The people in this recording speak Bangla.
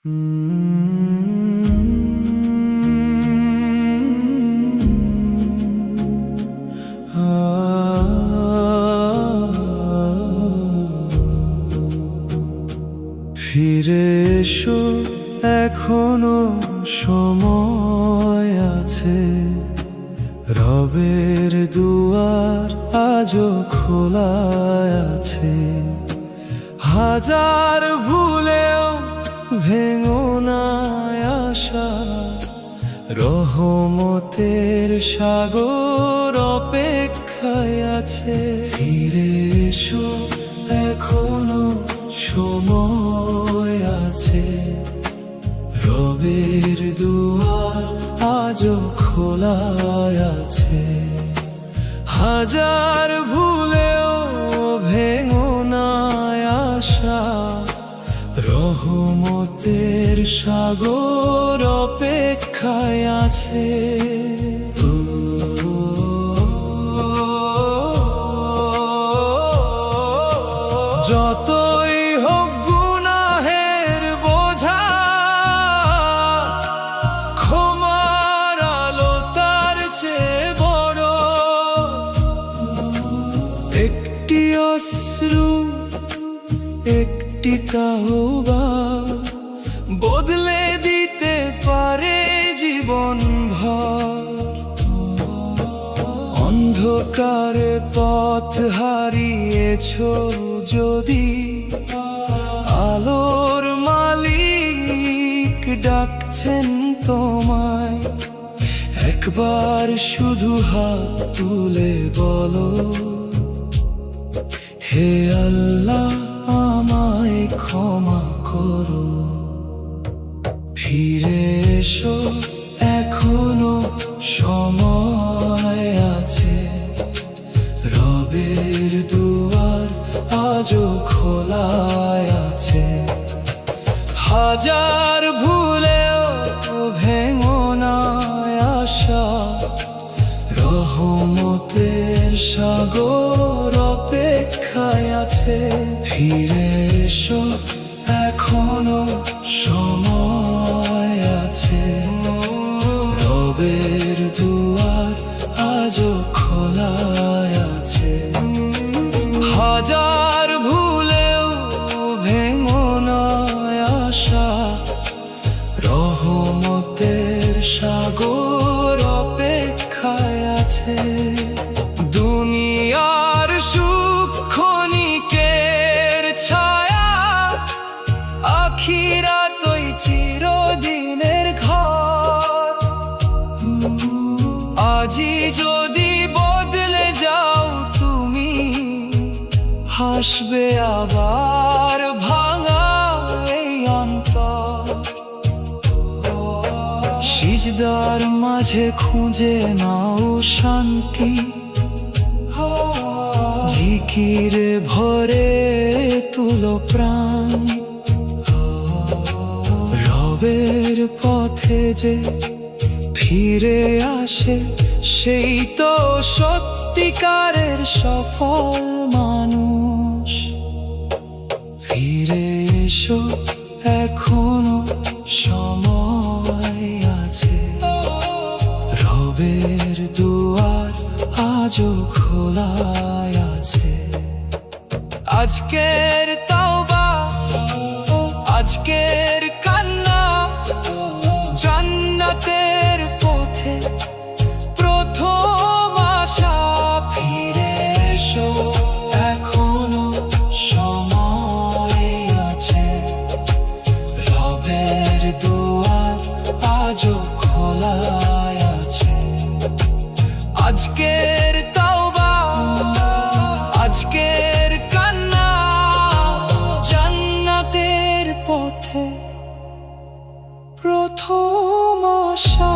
ফিরে এসো, এখনো সময় আছে। রবের দুয়ার আজও খোলা আছে। হাজার ভুলেও ভেঙো না আশা, রহমতের সাগর অপেক্ষায় আছে। ফিরে এসো, এখনো সময় আছে। রবের দুয়ার আজও খোলা আছে। হাজার ভুলেও ভেঙো না আশা, রহমতের সাগর অপেক্ষায় আছে। যতই হোক গুনাহের বোঝা, ক্ষমার আলো তার চেয়ে বড়। একটি অশ্রু, একটি তাওবা বদলে দিতে পারে জীবন ভর। অন্ধকারে পথ হারিয়েছো যদি, আলোর মালিক ডাকছেন তোমায়। একবার শুধু হাত তুলে বলো, হে আল্লাহ আমায় ক্ষমা করো। ফিরে এসো, এখনো সময় আছে। রবের দুয়ার আজও খোলা আছে। হাজার ভুলেও ভেঙো না আশা, রহমতের সাগর অপেক্ষায় আছে। ফিরে এসো, এখনো সময় আছে। রবের দুয়ার আজও খোলা আছে। হাজার ভুলেও ভেঙো না আশা, রহমতের সাগর অপেক্ষায় আছে। দুনিয়ার সুখ ক্ষণিকের ছায়া, আখিরাতই চিরদিনের ঘর। আজই যদি বদলে যাও তুমি, হাসবে আবার ভাঙা এই অন্তর। সিজদার মাঝে খুঁজে নাও শান্তি, জিকিরে ভরে তুলো প্রাণ। রবের পথে যে ফিরে আসে, সেই তো সত্যিকারের সফল মানুষ। ফিরে এসো, এখনো সময় আছে। রবের দুয়ার আজও খোলা আছে। আজকের তাওবা, আজকের কান্না, জান্নাতের পথে প্রথম আশা। ফিরে এসো, এখনো সময় আছে। রবের দুয়ার আজও খোলা আছে। আজকের তাওবা, আজকের কান্না, জান্নাতের পথে প্রথম আশা।